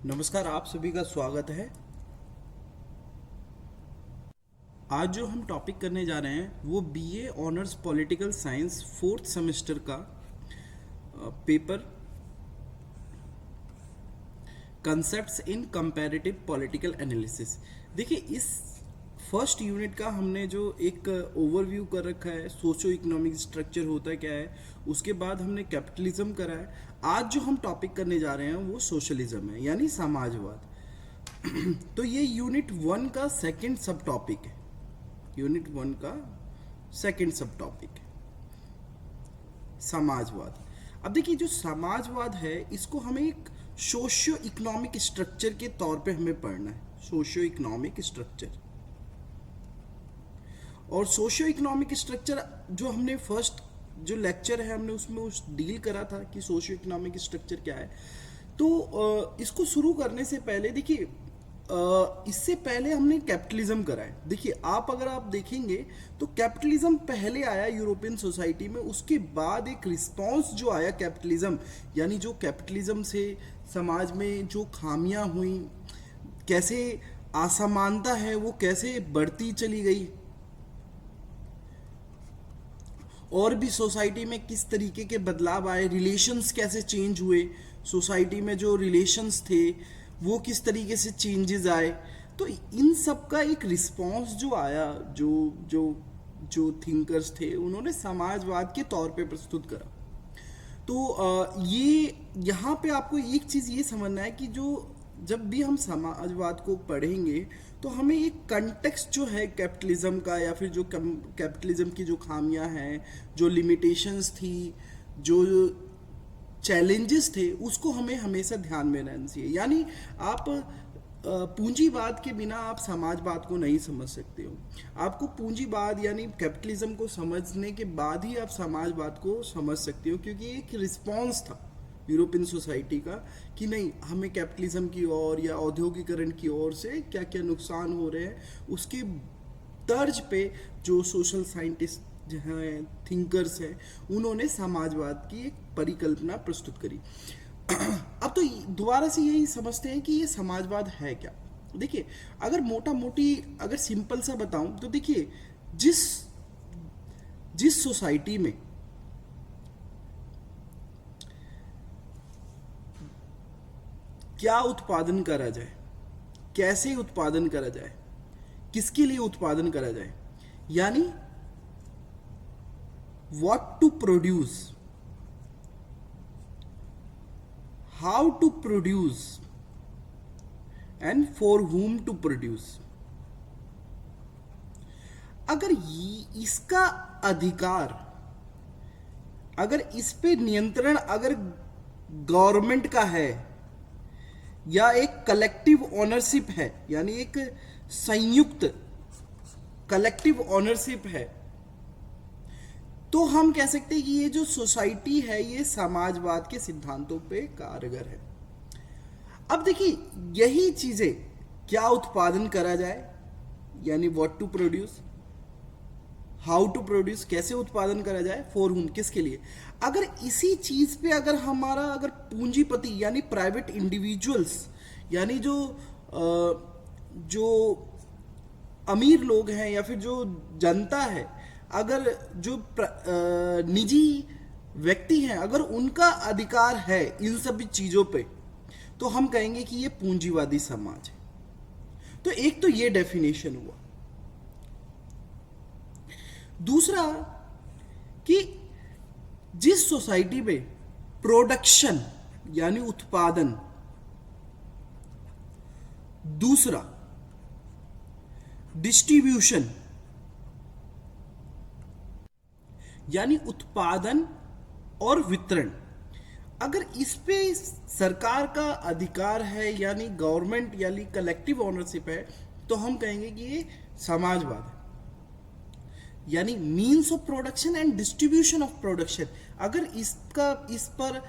नमस्कार, आप सभी का स्वागत है। आज जो हम टॉपिक करने जा रहे हैं वो BA honours political science fourth semester का पेपर कंसेप्ट्स इन कंपैरेटिव पॉलिटिकल एनालिसिस। देखिए, इस फर्स्ट यूनिट का हमने जो एक ओवरव्यू कर रखा है, सोशो इकोनॉमिक स्ट्रक्चर होता क्या है, उसके बाद हमने कैपिटलिज्म करा है। आज जो हम टॉपिक करने जा रहे हैं वो सोशलिज्म है, यानी समाजवाद। तो ये यूनिट वन का सेकंड सब टॉपिक है। यूनिट वन का सेकंड सब टॉपिक है समाजवाद। अब देखिए, जो समाजवाद है इसको हमें एक सोशियो इकोनॉमिक स्ट्रक्चर के तौर पे हमें पढ़ना है। सोशियो इकोनॉमिक स्ट्रक्चर, और सोशियो इकोनॉमिक स्ट्रक्चर जो हमने फर्स्ट जो लेक्चर है हमने उसमें उस डील करा था कि सोशियो इकोनॉमिक स्ट्रक्चर क्या है। तो इसको शुरू करने से पहले देखिए, इससे पहले हमने कैपिटलिज्म करा है। देखिए, अगर आप देखेंगे तो कैपिटलिज्म पहले आया यूरोपियन सोसाइटी में, उसके बाद एक रिस्पांस जो आया कैपिटलिज्म, यानी जो कैपिटलिज्म से समाज में जो खामियां हुई, कैसे असमानता है वो कैसे बढ़ती चली गई, और भी सोसाइटी में किस तरीके के बदलाव आए, रिलेशंस कैसे चेंज हुए, सोसाइटी में जो रिलेशंस थे वो किस तरीके से चेंजेस आए। तो इन सब का एक रिस्पांस जो आया, जो जो जो थिंकर्स थे उन्होंने समाजवाद के तौर पे प्रस्तुत करा। तो ये यहाँ पे आपको एक चीज़ ये समझना है कि जो जब भी हम समाजवाद को पढ़ेंगे तो हमें एक कंटेक्स्ट जो है कैपिटलिज्म का, या फिर जो कैपिटलिज्म की जो खामियां हैं, जो लिमिटेशंस थी, जो चैलेंजेस थे, उसको हमें हमेशा ध्यान में रहना चाहिए। यानी आप पूंजीवाद के बिना आप समाजवाद को नहीं समझ सकते हो। आपको पूंजीवाद यानी कैपिटलिज्म को समझने के बाद ही आप समाजवाद को समझ सकते हो, क्योंकि एक रिस्पॉन्स था यूरोपियन सोसाइटी का कि नहीं, हमें कैपिटलिज्म की ओर या औद्योगिकरण की ओर से क्या क्या नुकसान हो रहे हैं, उसके तर्ज पे जो सोशल साइंटिस्ट जो हैं, थिंकर्स हैं, उन्होंने समाजवाद की एक परिकल्पना प्रस्तुत करी। अब तो दोबारा से यही समझते हैं कि ये समाजवाद है क्या। देखिए, अगर मोटा मोटी अगर सिंपल सा बताऊं तो देखिए, जिस जिस सोसाइटी में क्या उत्पादन करा जाए, कैसे उत्पादन करा जाए, किसके लिए उत्पादन करा जाए, यानी what to produce, how to produce and for whom to produce, अगर इसका अधिकार, अगर इस पे नियंत्रण अगर गवर्नमेंट का है, या एक कलेक्टिव ओनरशिप है, यानी एक संयुक्त कलेक्टिव ओनरशिप है, तो हम कह सकते हैं कि ये जो सोसाइटी है ये समाजवाद के सिद्धांतों पे कारगर है। अब देखिए, यही चीजें, क्या उत्पादन करा जाए यानी what to produce, how to produce, कैसे उत्पादन करा जाए, फॉर whom, किसके लिए, अगर इसी चीज पे अगर हमारा अगर पूंजीपति यानी प्राइवेट इंडिविजुअल्स, यानी जो अमीर लोग हैं या फिर जो जनता है, अगर जो निजी व्यक्ति हैं, अगर उनका अधिकार है इन सभी चीजों पे, तो हम कहेंगे कि ये पूंजीवादी समाज है। तो एक तो ये डेफिनेशन हुआ। दूसरा कि जिस सोसाइटी में प्रोडक्शन यानी उत्पादन, दूसरा डिस्ट्रीब्यूशन यानी उत्पादन और वितरण, अगर इस पे सरकार का अधिकार है यानी गवर्नमेंट यानी कलेक्टिव ओनरशिप है, तो हम कहेंगे कि ये समाजवाद है। यानी means of production and distribution of production, अगर इस पर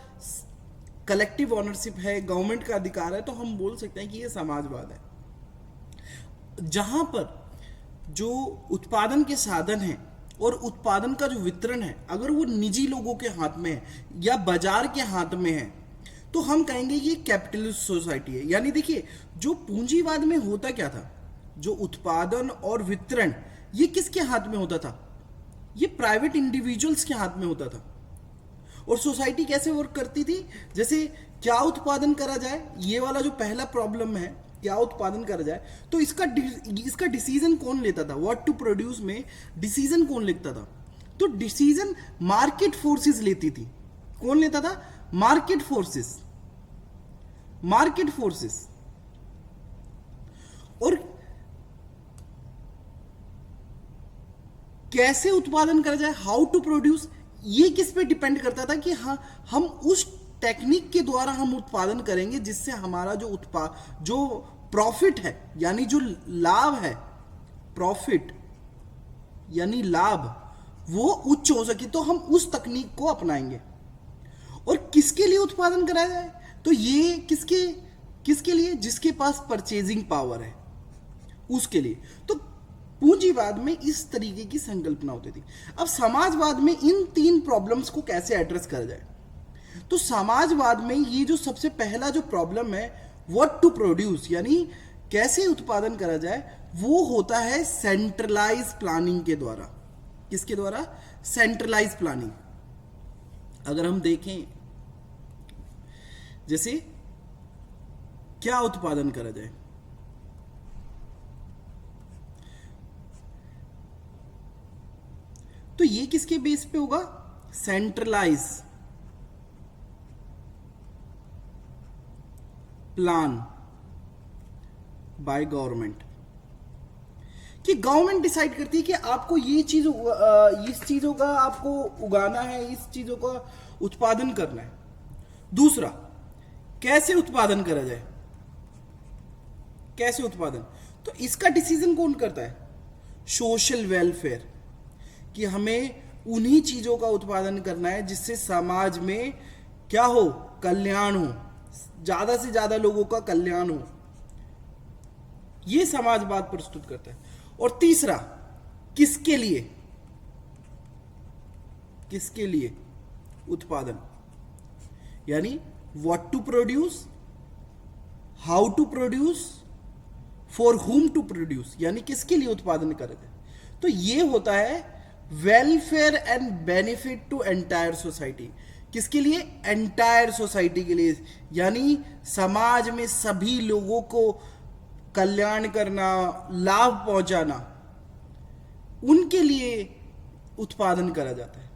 कलेक्टिव ओनरशिप है, गवर्नमेंट का अधिकार है, तो हम बोल सकते हैं कि ये समाजवाद है। जहां पर जो उत्पादन के साधन हैं और उत्पादन का जो वितरण है, अगर वो निजी लोगों के हाथ में है या बाजार के हाथ में है, तो हम कहेंगे ये कैपिटलिस्ट सोसाइटी है। यानी देखिए, जो पूंजीवाद में होता क्या था, जो उत्पादन और वितरण, ये किसके हाथ में होता था? ये प्राइवेट इंडिविजुअल्स के हाथ में होता था। और सोसाइटी कैसे वर्क करती थी? जैसे क्या उत्पादन करा जाए, ये वाला जो पहला प्रॉब्लम है, क्या उत्पादन करा जाए, तो इसका डिसीजन कौन लेता था? व्हाट टू प्रोड्यूस में डिसीजन कौन लेता था? तो डिसीजन मार्केट फोर्सेस लेती थी। कौन लेता था? Market forces. Market forces. और कैसे उत्पादन करा जाए, हाउ टू प्रोड्यूस, ये किस पे डिपेंड करता था कि हाँ, हम उस टेक्निक के द्वारा हम उत्पादन करेंगे जिससे हमारा जो प्रॉफिट है, यानी जो लाभ है, प्रॉफिट यानी लाभ, वो उच्च हो सके, तो हम उस तकनीक को अपनाएंगे। और किसके लिए उत्पादन कराया जाए? तो ये किसके लिए? जिसके पास परचेजिंग पावर है, उसके लिए। तो पूंजीवाद में इस तरीके की संकल्पना होती थी। अब समाजवाद में इन तीन प्रॉब्लम्स को कैसे एड्रेस करा जाए? तो समाजवाद में ये जो सबसे पहला जो प्रॉब्लम है, व्हाट टू प्रोड्यूस, यानी कैसे उत्पादन करा जाए, वो होता है सेंट्रलाइज प्लानिंग के द्वारा। किसके द्वारा? Centralise planning. अगर हम देखें, जैसे क्या उत्पादन करा जाए, तो ये किसके बेस पे होगा? Centralise plan by government. कि गवर्नमेंट डिसाइड करती है कि आपको ये चीज, इस चीजों का आपको उगाना है, इस चीजों का उत्पादन करना है। दूसरा, कैसे उत्पादन करा जाए, कैसे उत्पादन, तो इसका डिसीजन कौन करता है? सोशल वेलफेयर, कि हमें उन्हीं चीजों का उत्पादन करना है जिससे समाज में क्या हो? कल्याण हो, ज्यादा से ज्यादा लोगों का कल्याण हो। यह समाजवाद प्रस्तुत करता है। और तीसरा, किसके लिए? किसके लिए उत्पादन, यानी what to produce, how to produce, for whom to produce, यानी किसके लिए उत्पादन करते हैं। तो ये होता है welfare and benefit to entire society. किसके लिए? एंटायर सोसाइटी के लिए, यानी समाज में सभी लोगों को कल्याण करना, लाभ पहुंचाना, उनके लिए उत्पादन करा जाता है।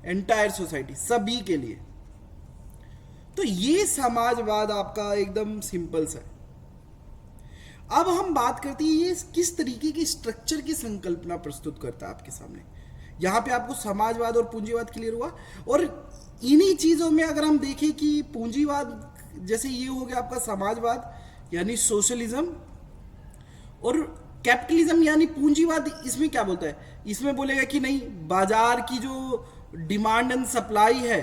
एंटायर सोसाइटी, सभी के लिए। तो ये समाजवाद आपका एकदम सिंपल सा है। अब हम बात करते हैं ये किस तरीके की स्ट्रक्चर की संकल्पना प्रस्तुत करता है आपके सामने। यहां पे आपको समाजवाद और पूंजीवाद क्लियर हुआ। और इन्हीं चीजों में अगर हम देखें कि पूंजीवाद, जैसे ये हो गया आपका समाजवाद यानी सोशलिज्म, और कैपिटलिज्म यानी पूंजीवाद, इसमें क्या बोलता है? इसमें बोलेगा कि नहीं, बाजार की जो डिमांड एंड सप्लाई है,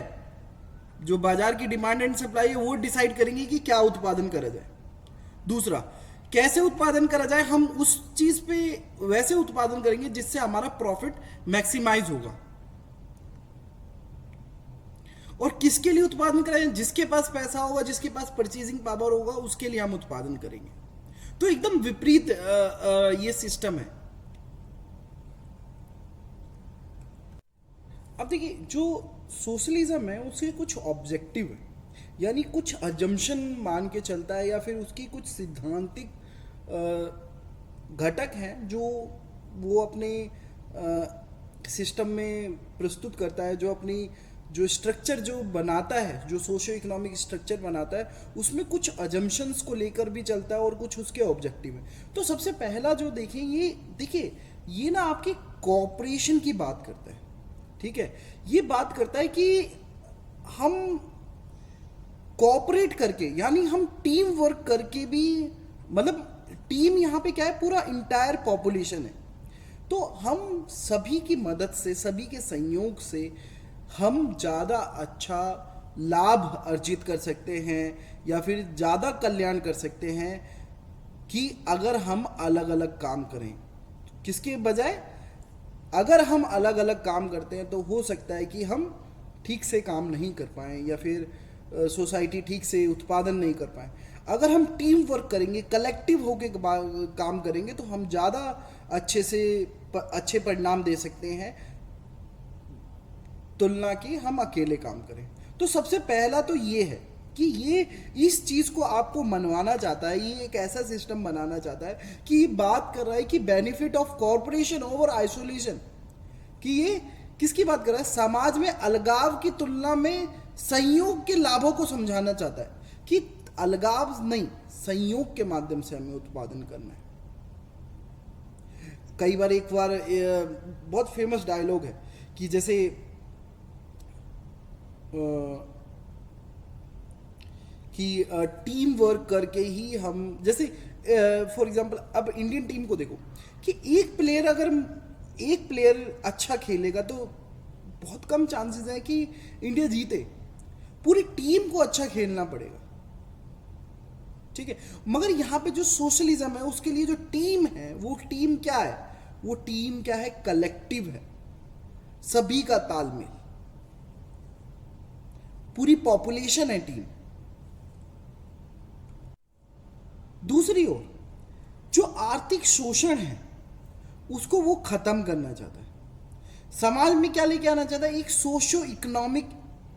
जो बाजार की डिमांड एंड सप्लाई है, वो डिसाइड करेंगे कि क्या उत्पादन करा जाए। दूसरा, कैसे उत्पादन करा जाए, हम उस चीज पे वैसे उत्पादन करेंगे जिससे हमारा प्रॉफिट मैक्सिमाइज होगा। और किसके लिए उत्पादन करें? जिसके पास पैसा होगा, जिसके पास परचेजिंग पावर होगा, उसके लिए हम उत्पादन करेंगे। तो एकदम विपरीत ये सिस्टम है। अब देखिए, जो सोशलिज्म है उसके कुछ ऑब्जेक्टिव है, यानी कुछ अजम्पशन मान के चलता है, या फिर उसकी कुछ सिद्धांतिक घटक हैं जो वो अपने सिस्टम में प्रस्तुत करता है, जो अपनी जो स्ट्रक्चर जो बनाता है, जो सोशो इकोनॉमिक स्ट्रक्चर बनाता है, उसमें कुछ अजम्पशंस को लेकर भी चलता है और कुछ उसके ऑब्जेक्टिव है। तो सबसे पहला जो देखें, ये देखिए, ये ना आपकी कोऑपरेशन की बात करता है। ठीक है, ये बात करता है कि हम कोऑपरेट करके, यानी हम टीम वर्क करके भी, मतलब टीम यहाँ पे क्या है, पूरा इंटायर पॉपुलेशन है, तो हम सभी की मदद से, सभी के संयोग से हम ज़्यादा अच्छा लाभ अर्जित कर सकते हैं, या फिर ज़्यादा कल्याण कर सकते हैं कि अगर हम अलग अलग काम करें। किसके बजाय, अगर हम अलग अलग काम करते हैं तो हो सकता है कि हम ठीक से काम नहीं कर पाएं, या फिर सोसाइटी ठीक से उत्पादन नहीं कर पाए। अगर हम टीम वर्क करेंगे, कलेक्टिव होके काम करेंगे, तो हम ज़्यादा अच्छे परिणाम दे सकते हैं तुलना की हम अकेले काम करें। तो सबसे पहला तो ये है कि ये इस चीज़ को आपको मनवाना चाहता है, ये एक ऐसा सिस्टम बनाना चाहता है कि ये बात कर रहा है कि benefit of corporation over isolation, कि ये किसकी बात कर रहा है, समाज में अलगाव की तुलना में संयोग के लाभों को समझाना चाहता है कि अलगाव नहीं, संयोग के माध्यम से हमें उत्पादन करना है। कई बार बहुत फेमस डायलॉग है कि जैसे कि टीम वर्क करके ही हम, जैसे फॉर एग्जांपल अब इंडियन टीम को देखो कि एक प्लेयर अच्छा खेलेगा तो बहुत कम चांसेस है कि इंडिया जीते, पूरी टीम को अच्छा खेलना पड़ेगा, ठीक है। मगर यहाँ पे जो सोशलिज्म है उसके लिए जो टीम है, वो टीम क्या है, वो टीम क्या है, कलेक्टिव है, सभी का तालमेल, पूरी पॉपुलेशन है टीम। दूसरी ओर जो आर्थिक शोषण है उसको वो खत्म करना चाहता है, समाज में क्या लेके आना चाहता है, एक सोशो इकोनॉमिक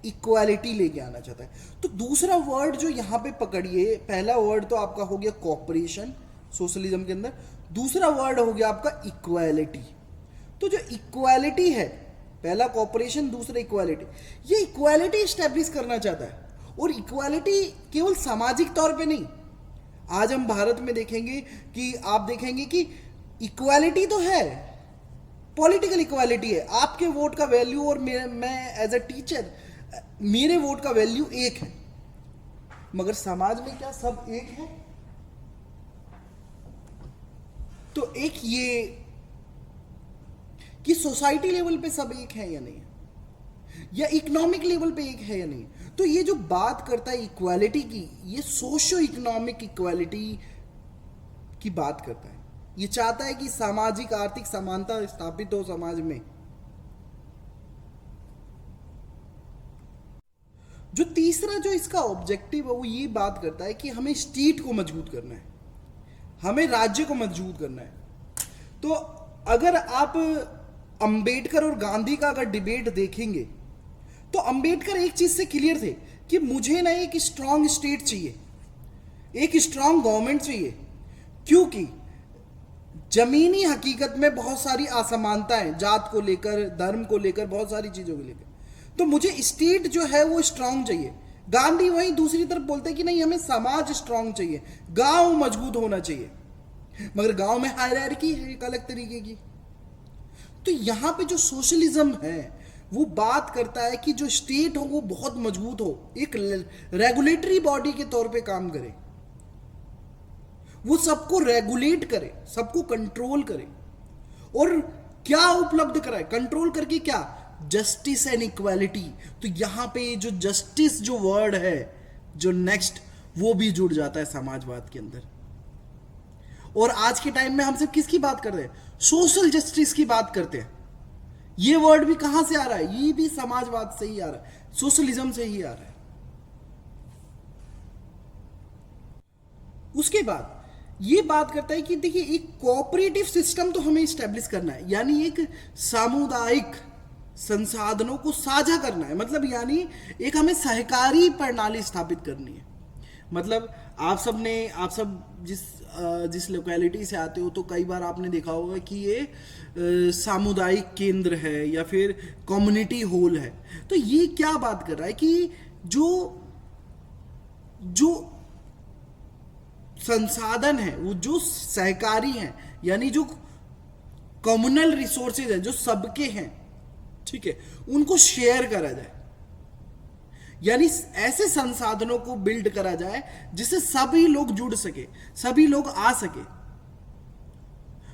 इक्वालिटी लेके आना चाहता है। तो दूसरा वर्ड जो यहां पे पकड़िए, पहला वर्ड तो आपका हो गया कॉपरेशन सोशलिज्म के अंदर, दूसरा वर्ड हो गया आपका इक्वालिटी। तो जो इक्वालिटी है, पहला कॉपरेशन, दूसरा इक्वालिटी, ये इक्वालिटी स्टैब्लिश करना चाहता है। और इक्वालिटी केवल सामाजिक तौर पे नहीं, आज हम भारत में देखेंगे कि आप देखेंगे कि इक्वालिटी तो है, पॉलिटिकल इक्वालिटी है, आपके वोट का वैल्यू और मैं एज अ टीचर मेरे वोट का वैल्यू एक है, मगर समाज में क्या सब एक है? तो एक ये कि सोसाइटी लेवल पे सब एक है या नहीं है, या इकोनॉमिक लेवल पे एक है या नहीं। तो ये जो बात करता है इक्वालिटी की, ये सोशो इकोनॉमिक इक्वालिटी की बात करता है। ये चाहता है कि सामाजिक आर्थिक समानता स्थापित हो समाज में। जो तीसरा जो इसका ऑब्जेक्टिव है वो ये बात करता है कि हमें स्टेट को मजबूत करना है, हमें राज्य को मजबूत करना है। तो अगर आप अंबेडकर और गांधी का अगर डिबेट देखेंगे तो अंबेडकर एक चीज से क्लियर थे कि मुझे ना एक स्ट्रांग स्टेट चाहिए, एक स्ट्रांग गवर्नमेंट चाहिए, क्योंकि जमीनी हकीकत में बहुत सारी असमानता है, जात को लेकर, धर्म को लेकर, बहुत सारी चीजों को लेकर। तो मुझे स्टेट जो है वो स्ट्रांग चाहिए। गांधी वहीं दूसरी तरफ बोलते हैं कि नहीं, हमें समाज स्ट्रांग चाहिए, गांव मजबूत होना चाहिए, मगर गांव में हायरार्की है एक अलग तरीके की। तो यहां पे जो सोशलिज्म है वो बात करता है कि जो स्टेट हो वो बहुत मजबूत हो, एक रेगुलेटरी बॉडी के तौर पे काम करे, वो सबको रेगुलेट करे, सबको कंट्रोल करे। और क्या उपलब्ध कराए, कंट्रोल करके क्या, जस्टिस एंड इक्वालिटी। तो यहां पे जो जस्टिस जो वर्ड है जो नेक्स्ट, वो भी जुड़ जाता है समाजवाद के अंदर। और आज के टाइम में हम सब किसकी बात कर रहे हैं, सोशल जस्टिस की बात करते हैं। ये वर्ड भी कहां से आ रहा है, ये भी समाजवाद से ही आ रहा है, सोशलिज्म से ही आ रहा है। उसके बाद ये बात करता है कि देखिए एक कोऑपरेटिव सिस्टम तो हमें स्टैब्लिश करना है, यानी एक सामुदायिक संसाधनों को साझा करना है, मतलब यानी एक हमें सहकारी प्रणाली स्थापित करनी है। मतलब आप सब जिस लोकेलिटी से आते हो तो कई बार आपने देखा होगा कि ये सामुदायिक केंद्र है या फिर कम्युनिटी हॉल है। तो ये क्या बात कर रहा है कि जो संसाधन है, वो जो सहकारी हैं, यानी जो कम्युनल रिसोर्सेज हैं, जो सबके हैं, ठीक है, उनको शेयर करा जाए, यानी ऐसे संसाधनों को बिल्ड करा जाए जिससे सभी लोग जुड़ सके, सभी लोग आ सके।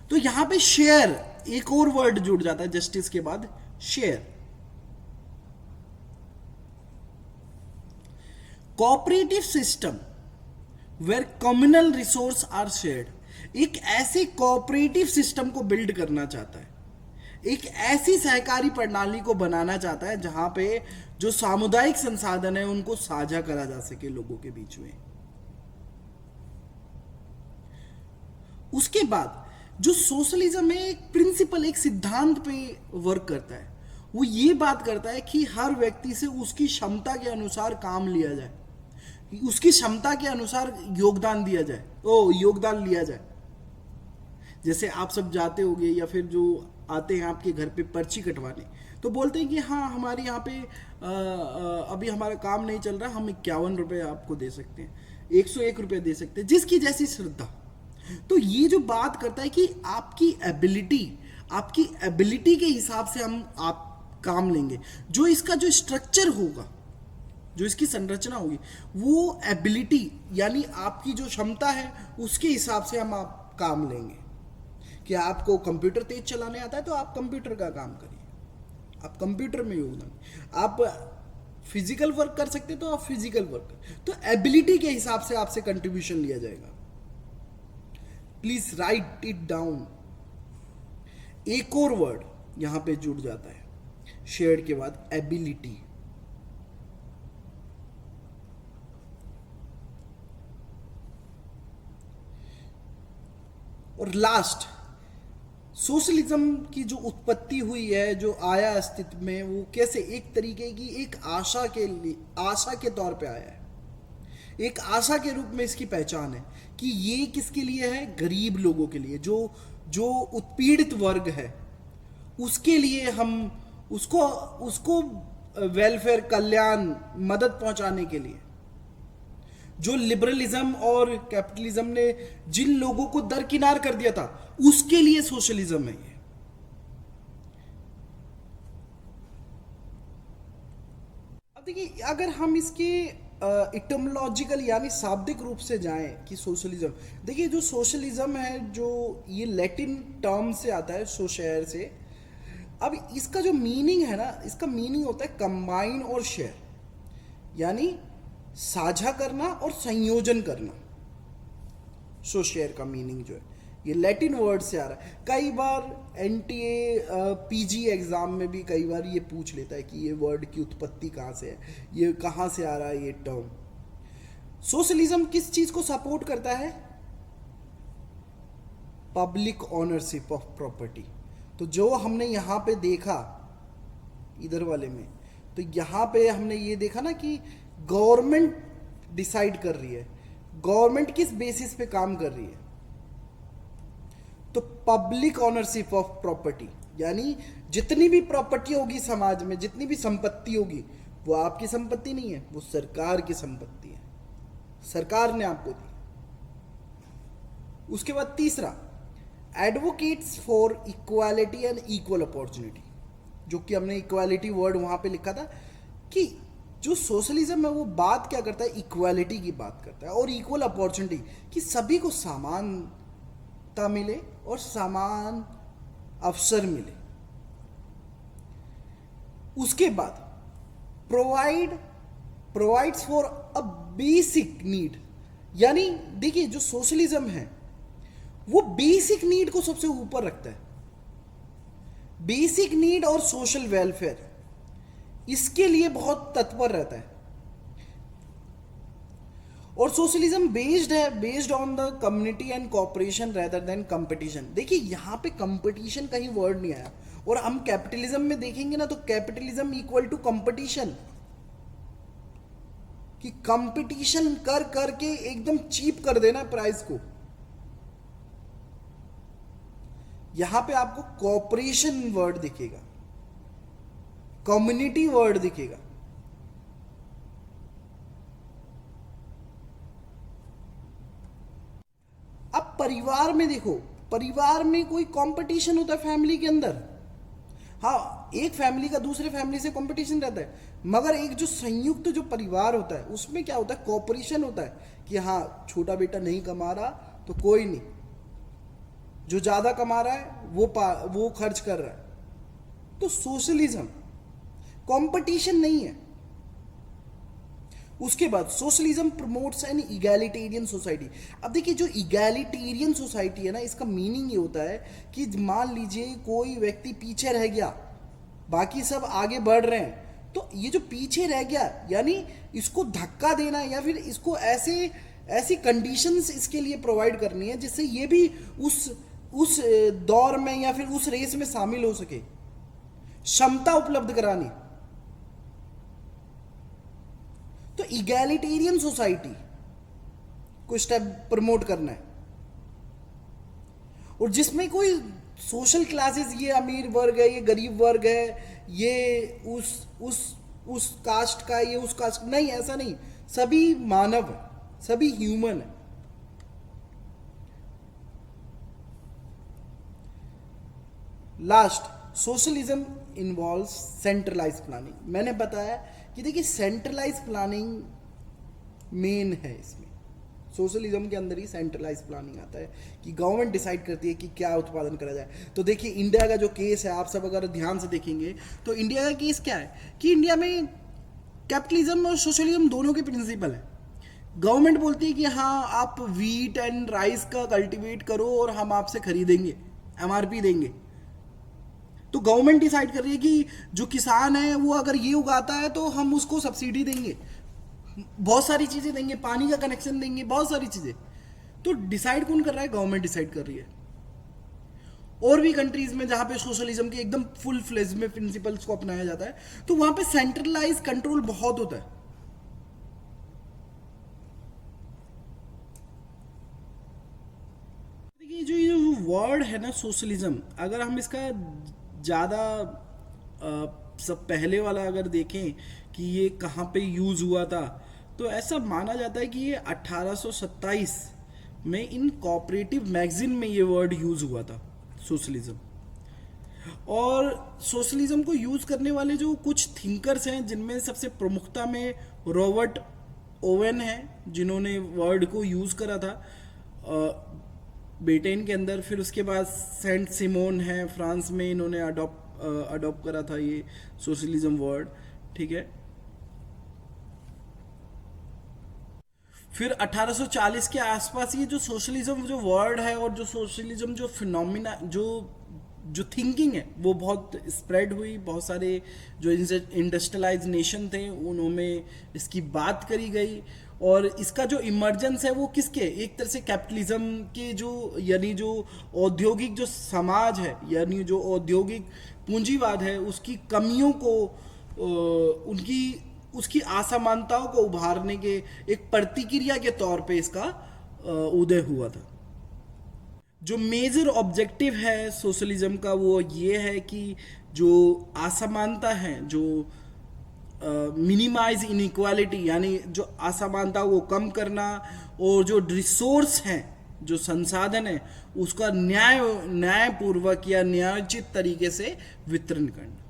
तो यहां पे शेयर एक और वर्ड जुड़ जाता है जस्टिस के बाद, share. Cooperative system where communal resource are shared, एक ऐसे कोऑपरेटिव सिस्टम को बिल्ड करना चाहता है एक ऐसी सहकारी प्रणाली को बनाना चाहता है जहां पे जो सामुदायिक संसाधन है उनको साझा करा जा सके लोगों के बीच में। उसके बाद जो सोशलिज्म है एक प्रिंसिपल, एक सिद्धांत पे वर्क करता है। वो ये बात करता है कि हर व्यक्ति से उसकी क्षमता के अनुसार काम लिया जाए, उसकी क्षमता के अनुसार योगदान दिया जाए, योगदान लिया जाए। जैसे आप सब जाते होंगे या फिर जो आते हैं आपके घर पे पर्ची कटवाने, तो बोलते हैं कि हाँ हमारे यहाँ पे अभी हमारा काम नहीं चल रहा, हम 51 रुपये आपको दे सकते हैं, 101 रुपये दे सकते हैं, जिसकी जैसी श्रद्धा। तो ये जो बात करता है कि आपकी एबिलिटी के हिसाब से हम आप काम लेंगे। जो इसका जो स्ट्रक्चर होगा, जो इसकी संरचना होगी, वो एबिलिटी यानी आपकी जो क्षमता है उसके हिसाब से हम आप काम लेंगे। कि आपको कंप्यूटर तेज चलाने आता है तो आप कंप्यूटर का काम करिए, आप कंप्यूटर में योगदान। आप फिजिकल वर्क कर सकते तो आप फिजिकल वर्क, तो एबिलिटी के हिसाब से आपसे कंट्रीब्यूशन लिया जाएगा। Please right it down. एक और वर्ड यहां पे जुड़ जाता है शेयर्ड के बाद, एबिलिटी। और लास्ट, सोशलिज्म की जो उत्पत्ति हुई है, जो आया अस्तित्व में, वो कैसे एक तरीके की एक आशा के तौर पे आया है। एक आशा के रूप में इसकी पहचान है कि ये किसके लिए है, गरीब लोगों के लिए, जो उत्पीड़ित वर्ग है उसके लिए, हम उसको वेलफेयर, कल्याण, मदद पहुंचाने के लिए। जो लिबरलिज्म और कैपिटलिज्म ने जिन लोगों को दरकिनार कर दिया था, उसके लिए सोशलिज्म है ये। अब देखिए, अगर हम इसके इटमोलॉजिकल यानी शाब्दिक रूप से जाएं कि सोशलिज्म, देखिए जो सोशलिज्म है जो ये लैटिन टर्म से आता है, सोशेयर से। अब इसका जो मीनिंग है ना, इसका मीनिंग होता है कंबाइन और शेयर, यानी साझा करना और संयोजन करना। सो शेयर का मीनिंग जो है ये लैटिन वर्ड से आ रहा है। कई बार एनटीए पीजी एग्जाम में भी कई बार ये पूछ लेता है कि ये वर्ड की उत्पत्ति कहाँ से है, ये कहाँ से आ रहा है ये टर्म। सोशलिज्म किस चीज को सपोर्ट करता है? Public ownership of property. तो जो हमने यहाँ पे देखा इधर वाले में, तो यहाँ पे हमने ये देखा ना कि गवर्नमेंट डिसाइड कर रही है, गवर्नमेंट किस बेसिस पे काम कर रही है। तो पब्लिक ओनरशिप ऑफ प्रॉपर्टी, यानी जितनी भी प्रॉपर्टी होगी समाज में, जितनी भी संपत्ति होगी, वो आपकी संपत्ति नहीं है, वो सरकार की संपत्ति है, सरकार ने आपको दी। उसके बाद तीसरा, advocates for equality and equal opportunity, जो कि हमने इक्वालिटी वर्ड वहां पे लिखा था कि जो सोशलिज्म है वो बात क्या करता है, इक्वालिटी की बात करता है और इक्वल अपॉर्चुनिटी, कि सभी को समानता मिले और समान अवसर मिले। उसके बाद provides for a basic need, यानी देखिए जो सोशलिज्म है वो बेसिक नीड को सबसे ऊपर रखता है। बेसिक नीड और सोशल वेलफेयर, इसके लिए बहुत तत्पर रहता है। और socialism based on the community and cooperation rather than competition. देखिए यहां पे कंपटीशन का ही वर्ड नहीं आया, और हम कैपिटलिज्म में देखेंगे ना तो कैपिटलिज्म इक्वल टू कंपटीशन, कि कंपटीशन कर करके एकदम चीप कर देना प्राइस को। यहां पे आपको कॉपरेशन वर्ड दिखेगा, कम्युनिटी वर्ड दिखेगा। अब परिवार में देखो, परिवार में कोई कंपटीशन होता है फैमिली के अंदर। हाँ, एक फैमिली का दूसरे फैमिली से कंपटीशन रहता है, मगर एक जो संयुक्त जो परिवार होता है उसमें क्या होता है, कोऑपरेशन होता है कि हाँ छोटा बेटा नहीं कमा रहा तो कोई नहीं, जो ज्यादा कमा रहा है वो खर्च कर रहा है। तो सोशलिज्म कंपटीशन नहीं है, उसके बाद socialism promotes an egalitarian society. अब देखिए जो इगैलिटेरियन सोसाइटी है ना, इसका मीनिंग ये होता है कि मान लीजिए कोई व्यक्ति पीछे रह गया, बाकी सब आगे बढ़ रहे हैं, तो ये जो पीछे रह गया यानी इसको धक्का देना या फिर इसको ऐसे ऐसी कंडीशंस इसके लिए प्रोवाइड करनी है जिससे ये भी उस दौर में या फिर उस रेस में शामिल हो सके, क्षमता उपलब्ध करानी। तो इगैलिटेरियन सोसाइटी को स्टेप प्रमोट करना है, और जिसमें कोई सोशल क्लासेस, ये अमीर वर्ग है, ये गरीब वर्ग है, ये उस कास्ट का, ये उस कास्ट, नहीं, ऐसा नहीं, सभी मानव है, सभी ह्यूमन है। Last, socialism involves centralise planning. मैंने बताया कि देखिए सेंट्रलाइज प्लानिंग मेन है इसमें, सोशलिज्म के अंदर ही सेंट्रलाइज प्लानिंग आता है कि गवर्नमेंट डिसाइड करती है कि क्या उत्पादन करा जाए। तो देखिए इंडिया का जो केस है, आप सब अगर ध्यान से देखेंगे तो इंडिया का केस क्या है कि इंडिया में कैपिटलिज्म और सोशलिज्म दोनों के प्रिंसिपल है। गवर्नमेंट बोलती है कि हाँ आप वीट एंड राइस का कल्टीवेट करो और हम आपसे खरीदेंगे, एमआरपी देंगे। तो गवर्नमेंट डिसाइड कर रही है कि जो किसान है वो अगर ये उगाता है तो हम उसको सब्सिडी देंगे, बहुत सारी चीजें देंगे, पानी का कनेक्शन देंगे, बहुत सारी चीजें। तो डिसाइड कौन कर रहा है? गवर्नमेंट डिसाइड कर रही है। और भी कंट्रीज में जहां पे सोशलिज्म के एकदम फुल फ्लेज में प्रिंसिपल्स को अपनाया जाता है, तो वहां पे सेंट्रलाइज कंट्रोल बहुत होता है। देखिए जो ये वर्ड है ना सोशलिज्म, अगर हम इसका ज़्यादा सब पहले वाला अगर देखें कि ये कहाँ पे यूज़ हुआ था, तो ऐसा माना जाता है कि ये 1827 में इन कोऑपरेटिव मैगजीन में ये वर्ड यूज़ हुआ था, सोशलिज्म। और सोशलिज्म को यूज़ करने वाले जो कुछ थिंकर्स हैं, जिनमें सबसे प्रमुखता में रॉबर्ट ओवेन है, जिन्होंने वर्ड को यूज़ करा था ब्रिटेन के अंदर। फिर उसके बाद सेंट सिमोन है, फ्रांस में, इन्होंने अडॉप्ट करा था ये सोशलिज्म वर्ड, ठीक है। फिर 1840 के आसपास ये जो सोशलिज्म जो वर्ड है और जो सोशलिज्म जो फिनोमिना जो थिंकिंग है वो बहुत स्प्रेड हुई। बहुत सारे जो इंडस्ट्रियलाइज नेशन थे उनमें इसकी बात करी गई, और इसका जो इमर्जेंस है वो किसके, एक तरह से कैपिटलिज्म के जो, यानी जो औद्योगिक जो समाज है, यानी जो औद्योगिक पूंजीवाद है, उसकी कमियों को उनकी उसकी असमानताओं को उभारने के एक प्रतिक्रिया के तौर पे इसका उदय हुआ था। जो मेजर ऑब्जेक्टिव है सोशलिज्म का वो ये है कि जो असमानता है, जो मिनिमाइज इनइक्वालिटी, यानी जो असमानता को कम करना, और जो रिसोर्स हैं, जो संसाधन है, उसका न्यायपूर्वक या न्यायोचित तरीके से वितरण करना।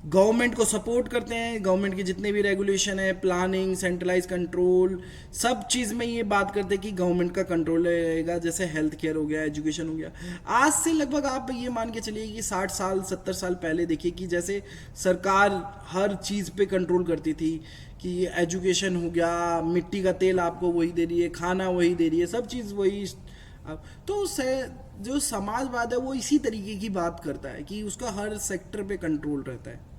गवर्नमेंट को सपोर्ट करते हैं, गवर्नमेंट के जितने भी रेगुलेशन है, प्लानिंग, सेंट्रलाइज कंट्रोल, सब चीज़ में ये बात करते हैं कि गवर्नमेंट का कंट्रोल रहेगा। जैसे हेल्थ केयर हो गया, एजुकेशन हो गया। आज से लगभग आप ये मान के चलिए कि 60 साल 70 साल पहले देखिए कि जैसे सरकार हर चीज़ पे कंट्रोल करती थी कि एजुकेशन हो गया, मिट्टी का तेल आपको वही दे रही है, खाना वही दे रही है, सब चीज़ वही। तो जो समाजवाद है वो इसी तरीके की बात करता है कि उसका हर सेक्टर पे कंट्रोल रहता है।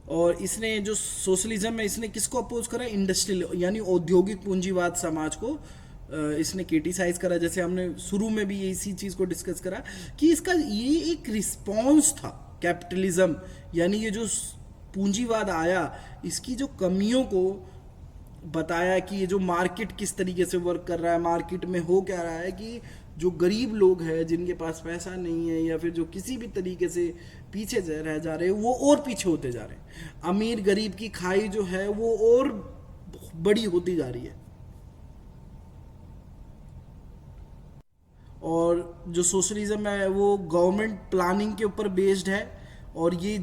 और इसने जो सोशलिज्म है, इसने किसको अपोज करा? इंडस्ट्रियल यानी औद्योगिक पूंजीवाद समाज को इसने क्रिटिसाइज करा। जैसे हमने शुरू में भी इसी चीज़ को डिस्कस करा कि इसका ये एक रिस्पॉन्स था कैपिटलिज्म, यानी ये जो पूंजीवाद आया, इसकी जो कमियों को बताया कि ये जो मार्केट किस तरीके से वर्क कर रहा है, मार्केट में हो क्या रहा है कि जो गरीब लोग हैं, जिनके पास पैसा नहीं है, या फिर जो किसी भी तरीके से पीछे रह जा रहे हैं, वो और पीछे होते जा रहे हैं। अमीर गरीब की खाई जो है वो और बड़ी होती जा रही है। और जो सोशलिज्म है वो गवर्नमेंट प्लानिंग के ऊपर बेस्ड है, और ये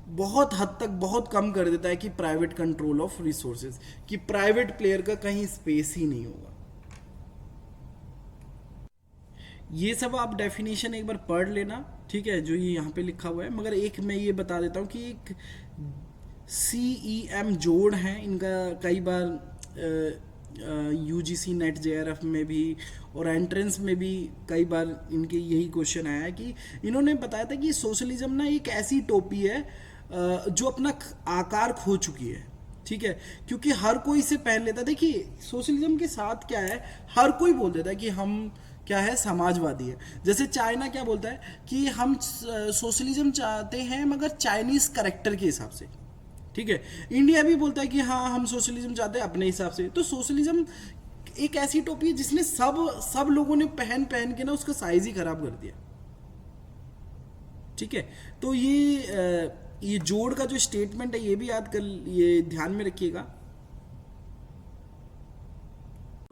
बहुत हद तक बहुत कम कर देता है कि प्राइवेट कंट्रोल ऑफ रिसोर्सेज, कि प्राइवेट प्लेयर का कहीं स्पेस ही नहीं होगा। ये सब आप डेफिनेशन एक बार पढ़ लेना, ठीक है, जो ये यहाँ पे लिखा हुआ है। मगर एक मैं ये बता देता हूँ कि एक CEM जोड़ हैं इनका, कई बार UGC नेट JRF में भी और एंट्रेंस में भी कई बार इनके यही क्वेश्चन आया है कि इन्होंने बताया था कि सोशलिज्म ना एक ऐसी टोपी है जो अपना आकार खो चुकी है, ठीक है, क्योंकि हर कोई इसे पहन लेता है। देखिए सोशलिज्म के साथ क्या है, हर कोई बोल देता है कि हम क्या है, समाजवादी है। जैसे चाइना क्या बोलता है कि हम सोशलिज्म चाहते हैं मगर चाइनीज करेक्टर के हिसाब से, ठीक है। इंडिया भी बोलता है कि हाँ हम सोशलिज्म चाहते हैं अपने हिसाब से। तो सोशलिज्म एक ऐसी टोपी है जिसने सब लोगों ने पहन पहन के ना उसका साइज ही खराब कर दिया, ठीक है। तो ये जोड़ का जो स्टेटमेंट है ये भी याद कर, ये ध्यान में रखिएगा।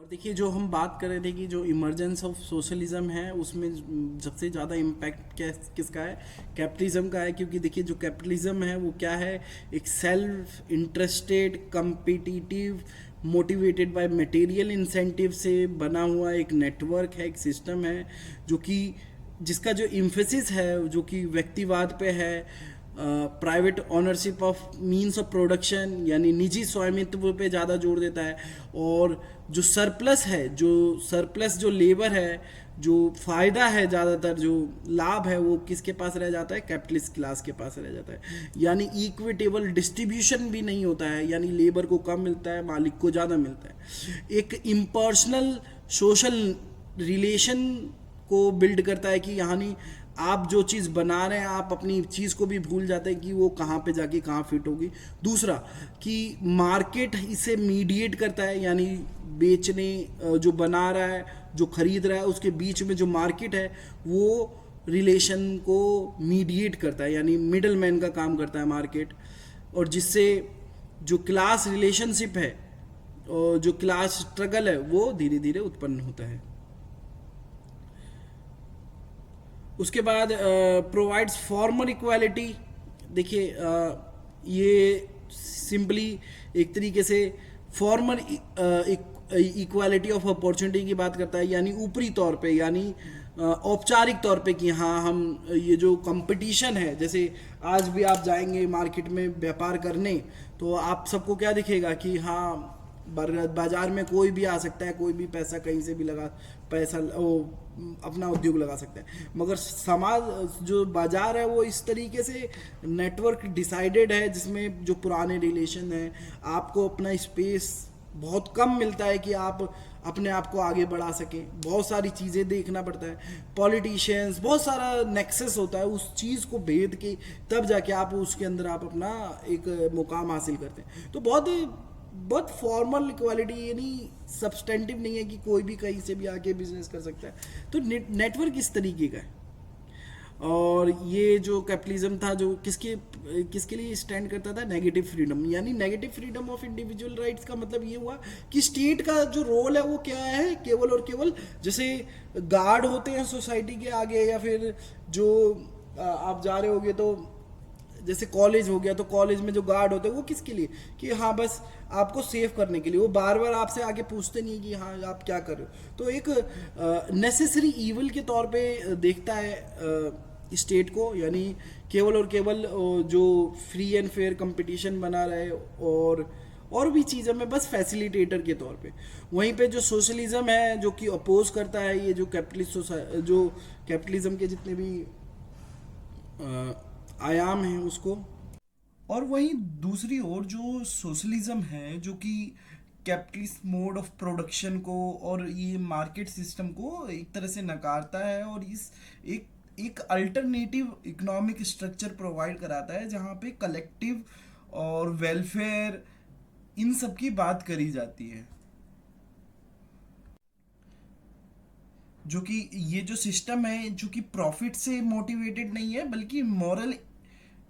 और देखिए जो हम बात कर रहे थे कि जो इमर्जेंस ऑफ सोशलिज्म है उसमें सबसे ज़्यादा इम्पैक्ट किसका है, कैपिटलिज्म का है। क्योंकि देखिए जो कैपिटलिज्म है वो क्या है, एक self interested competitive motivated by material incentive से बना हुआ एक नेटवर्क है, एक सिस्टम है जो कि जिसका जो इम्फेसिस है जो कि व्यक्तिवाद पे है, private ownership of means of production यानी निजी स्वामित्व पे ज़्यादा जोर देता है। और जो सरप्लस है, जो लेबर है, जो फ़ायदा है, ज़्यादातर जो लाभ है वो किसके पास रह जाता है, कैपिटलिस्ट क्लास के पास रह जाता है। यानी इक्विटेबल डिस्ट्रीब्यूशन भी नहीं होता है, यानी लेबर को कम मिलता है, मालिक को ज़्यादा मिलता है। एक इम्पर्सनल सोशल रिलेशन को बिल्ड करता है कि यानी आप जो चीज़ बना रहे हैं आप अपनी चीज़ को भी भूल जाते हैं कि वो कहाँ पे जाके कहाँ फिट होगी। दूसरा कि मार्केट इसे मीडिएट करता है, यानी बेचने जो बना रहा है जो खरीद रहा है उसके बीच में जो मार्केट है वो रिलेशन को मीडिएट करता है, यानी मिडल मैन का काम करता है मार्केट। और जिससे जो क्लास रिलेशनशिप है और जो क्लास स्ट्रगल है वो धीरे धीरे उत्पन्न होता है। उसके बाद प्रोवाइड्स फॉर्मल इक्वालिटी। देखिए ये सिंपली एक तरीके से फॉर्मल इक्वालिटी ऑफ अपॉर्चुनिटी की बात करता है, यानी ऊपरी तौर पे, यानी औपचारिक तौर पे कि हाँ हम ये जो कंपटीशन है, जैसे आज भी आप जाएंगे मार्केट में व्यापार करने तो आप सबको क्या दिखेगा कि हाँ बाजार में कोई भी आ सकता है, कोई भी पैसा कहीं से भी पैसा वो अपना उद्योग लगा सकता है। मगर समाज जो बाजार है वो इस तरीके से नेटवर्क डिसाइडेड है जिसमें जो पुराने रिलेशन है, आपको अपना स्पेस बहुत कम मिलता है कि आप अपने आप को आगे बढ़ा सकें। बहुत सारी चीज़ें देखना पड़ता है, पॉलिटिशियंस, बहुत सारा नेक्सस होता है, उस चीज़ को भेद के तब जाके आप उसके अंदर आप अपना एक मुकाम हासिल करते हैं। तो बहुत फॉर्मल इक्वालिटी, यानी सब्सटेंटिव नहीं है कि कोई भी कहीं से भी आके बिजनेस कर सकता है। तो नेटवर्क इस तरीके का है। और ये जो कैपिटलिज्म था जो किसके लिए स्टैंड करता था, नेगेटिव फ्रीडम, यानी negative freedom of individual rights का मतलब ये हुआ कि स्टेट का जो रोल है वो क्या है, केवल और केवल जैसे गार्ड होते हैं सोसाइटी के आगे, या फिर जो आप जा रहे होगे तो जैसे कॉलेज हो गया तो कॉलेज में जो गार्ड होते हैं वो किसके लिए, कि हाँ बस आपको सेव करने के लिए, वो बार बार आपसे आगे पूछते नहीं कि हाँ आप क्या कर रहे हो। तो एक नेसेसरी ईवल के तौर पे देखता है स्टेट को, यानी केवल और केवल जो फ्री एंड फेयर कंपटीशन बना रहे और भी चीज़ें में बस फैसिलिटेटर के तौर पे। वहीं पे जो सोशलिज्म है जो कि अपोज करता है ये जो कैपिटलिज्म के जितने भी आयाम हैं उसको। और वहीं दूसरी ओर जो सोशलिज्म है जो कि कैपिटलिस्ट मोड ऑफ प्रोडक्शन को और ये मार्केट सिस्टम को एक तरह से नकारता है और इस एक अल्टरनेटिव इकोनॉमिक स्ट्रक्चर प्रोवाइड कराता है जहाँ पे कलेक्टिव और वेलफेयर इन सब की बात करी जाती है। जो कि ये जो सिस्टम है जो कि प्रॉफिट से मोटिवेटेड नहीं है बल्कि मॉरल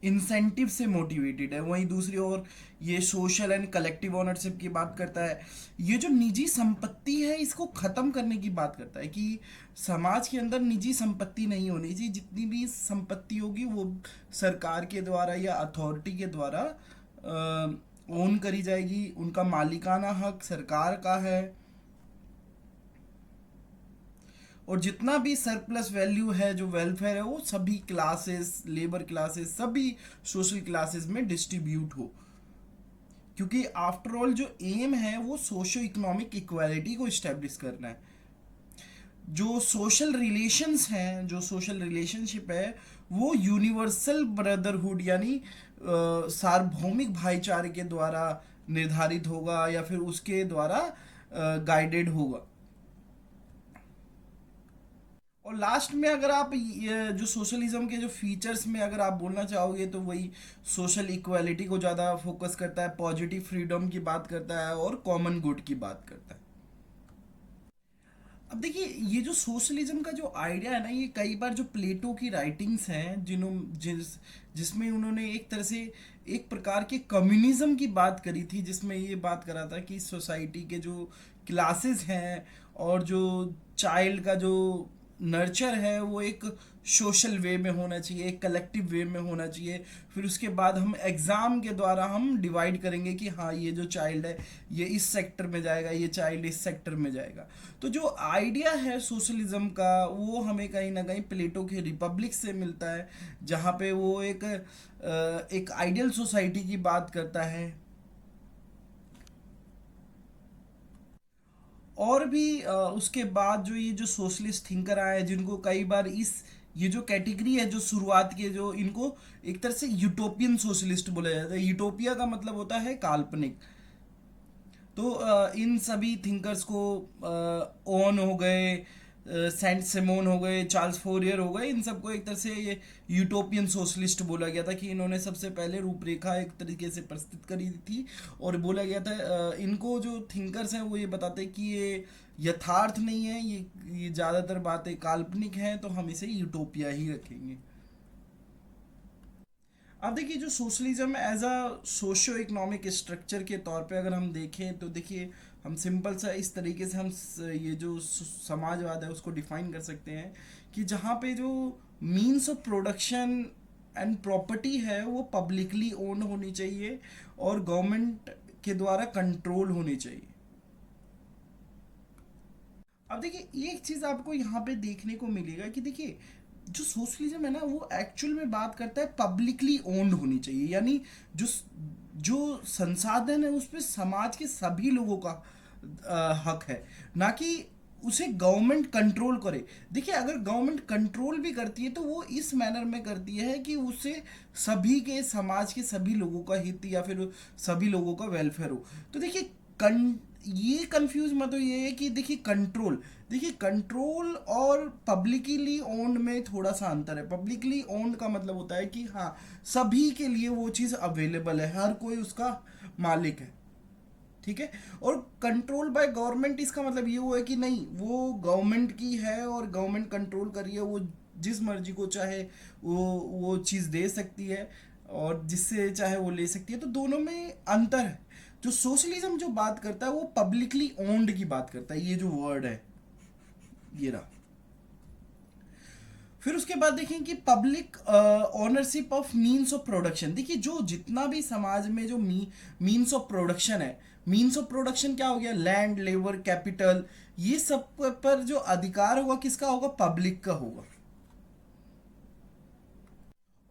इंसेंटिव से मोटिवेटेड है। वहीं दूसरी ओर ये सोशल एंड कलेक्टिव ओनरशिप की बात करता है। ये जो निजी संपत्ति है इसको खत्म करने की बात करता है कि समाज के अंदर निजी संपत्ति नहीं होनी चाहिए, जितनी भी संपत्ति होगी वो सरकार के द्वारा या अथॉरिटी के द्वारा ओन करी जाएगी, उनका मालिकाना हक सरकार का है। और जितना भी सरप्लस वैल्यू है जो वेलफेयर है वो सभी क्लासेस, लेबर क्लासेस, सभी सोशल क्लासेस में डिस्ट्रीब्यूट हो। क्योंकि आफ्टर ऑल जो एम है वो सोशो इकोनॉमिक इक्वालिटी को इस्टेब्लिश करना है। जो सोशल रिलेशंस हैं, जो सोशल रिलेशनशिप है, वो यूनिवर्सल ब्रदरहुड यानी सार्वभौमिक भाईचारे के द्वारा निर्धारित होगा या फिर उसके द्वारा गाइडेड होगा। और लास्ट में अगर आप ये जो सोशलिज्म के जो फीचर्स में अगर आप बोलना चाहोगे तो वही सोशल इक्वालिटी को ज़्यादा फोकस करता है, पॉजिटिव फ्रीडम की बात करता है और कॉमन गुड की बात करता है। अब देखिए, ये जो सोशलिज्म का जो आइडिया है ना, ये कई बार जो प्लेटो की राइटिंग्स हैं जिसमें उन्होंने एक तरह से एक प्रकार के कम्युनिज्म की बात करी थी, जिसमें ये बात करा था कि सोसाइटी के जो क्लासेस हैं और जो चाइल्ड का जो नर्चर है वो एक सोशल वे में होना चाहिए, एक कलेक्टिव वे में होना चाहिए। फिर उसके बाद हम एग्ज़ाम के द्वारा हम डिवाइड करेंगे कि हाँ, ये जो चाइल्ड है ये इस सेक्टर में जाएगा, ये चाइल्ड इस सेक्टर में जाएगा। तो जो आइडिया है सोशलिज्म का वो हमें कहीं ना कहीं प्लेटो के रिपब्लिक से मिलता है, जहाँ पे वो एक आइडियल सोसाइटी की बात करता है। और भी उसके बाद जो ये जो सोशलिस्ट थिंकर आए हैं, जिनको कई बार इस ये जो कैटेगरी है जो शुरुआत के जो इनको एक तरह से यूटोपियन सोशलिस्ट बोला जाता है। यूटोपिया का मतलब होता है काल्पनिक। तो इन सभी थिंकर्स को ओन हो गए, सेंट सिमोन हो गए, चार्ल्स फोरियर हो गए, इन सबको एक तरह से ये यूटोपियन सोशलिस्ट बोला गया था कि इन्होंने सबसे पहले रूपरेखा एक तरीके से प्रस्तुत करी थी। और बोला गया था इनको जो थिंकर्स हैं वो ये बताते हैं कि ये यथार्थ नहीं है, ये ज़्यादातर बातें काल्पनिक हैं, तो हम इसे यूटोपिया ही रखेंगे। अब देखिए, जो socialism as a socio economic structure के तौर पे अगर हम देखें तो देखिए, हम सिंपल सा इस तरीके से ये जो समाजवाद है उसको डिफाइन कर सकते हैं कि जहाँ पे जो means of production and property है वो पब्लिकली ओन होनी चाहिए और गवर्नमेंट के द्वारा कंट्रोल होनी चाहिए। अब देखिए, एक चीज आपको यहाँ पे देखने को मिलेगा कि देखिए, जो सोशलिज्म है ना वो एक्चुअल में बात करता है पब्लिकली ओन्ड होनी चाहिए, यानी जो जो संसाधन है उस पे समाज के सभी लोगों का हक है, ना कि उसे गवर्नमेंट कंट्रोल करे। देखिए, अगर गवर्नमेंट कंट्रोल भी करती है तो वो इस मैनर में करती है कि उससे सभी के समाज के सभी लोगों का हित या फिर सभी लोगों का वेलफेयर हो। तो देखिए, ये कंफ्यूज मत हो, ये है कि देखिए कंट्रोल और पब्लिकली ओन्ड में थोड़ा सा अंतर है। पब्लिकली ओन्ड का मतलब होता है कि हाँ, सभी के लिए वो चीज़ अवेलेबल है, हर कोई उसका मालिक है, ठीक है। और कंट्रोल बाय गवर्नमेंट, इसका मतलब ये हुआ है कि नहीं, वो गवर्नमेंट की है और गवर्नमेंट कंट्रोल करिए, वो जिस मर्जी को चाहे वो चीज़ दे सकती है और जिससे चाहे वो ले सकती है। तो दोनों में अंतर है। जो सोशलिज्म जो बात करता है वो पब्लिकली ओन्ड की बात करता है, ये जो वर्ड है ये रहा। फिर उसके बाद देखें कि public ownership of means of production. देखिए, जो जितना भी समाज में जो मीन्स ऑफ प्रोडक्शन है, मीन्स ऑफ प्रोडक्शन क्या हो गया, लैंड, लेबर, कैपिटल, ये सब पर जो अधिकार होगा किसका होगा, पब्लिक का होगा।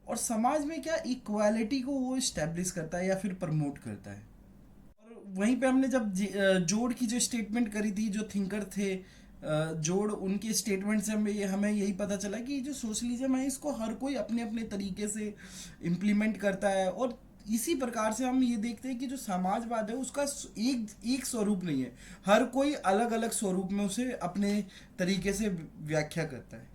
और समाज में क्या इक्वालिटी को वो स्टैब्लिश करता है या फिर प्रमोट करता है। और वहीं पे हमने जब जोड़ की जो स्टेटमेंट करी थी, जो थिंकर थे जोड़, उनके स्टेटमेंट से हमें यही पता चला कि जो सोशलिज्म है इसको हर कोई अपने अपने तरीके से इम्प्लीमेंट करता है। और इसी प्रकार से हम ये देखते हैं कि जो समाजवाद है उसका एक एक स्वरूप नहीं है, हर कोई अलग अलग स्वरूप में उसे अपने तरीके से व्याख्या करता है।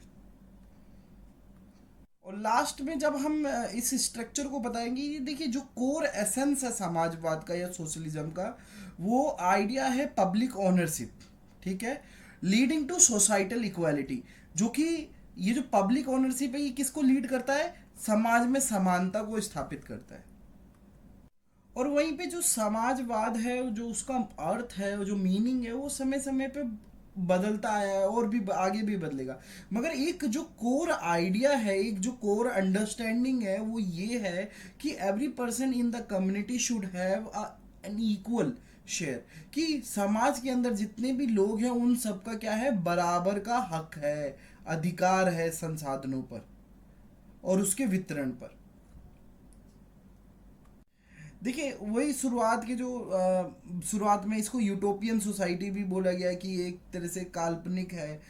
और लास्ट में जब हम इस स्ट्रक्चर को बताएंगे, ये देखिए जो कोर एसेंस है समाजवाद का या सोशलिज्म का, वो आइडिया है पब्लिक ओनरशिप, ठीक है, लीडिंग टू सोसाइटल इक्वालिटी। जो कि ये जो पब्लिक ओनरशिप है ये किसको लीड करता है, समाज में समानता को स्थापित करता है। और वहीं पे जो समाजवाद है, जो उसका अर्थ है, जो मीनिंग है, वो समय समय पे बदलता आया है और भी आगे भी बदलेगा। मगर एक जो कोर आइडिया है, एक जो कोर अंडरस्टैंडिंग है, वो ये है कि every person in the community should have an equal share. कि समाज के अंदर जितने भी लोग हैं उन सबका क्या है, बराबर का हक है, अधिकार है संसाधनों पर और उसके वितरण पर। देखिए वही शुरुआत के जो शुरुआत में इसको यूटोपियन सोसाइटी भी बोला गया कि एक तरह से काल्पनिक है।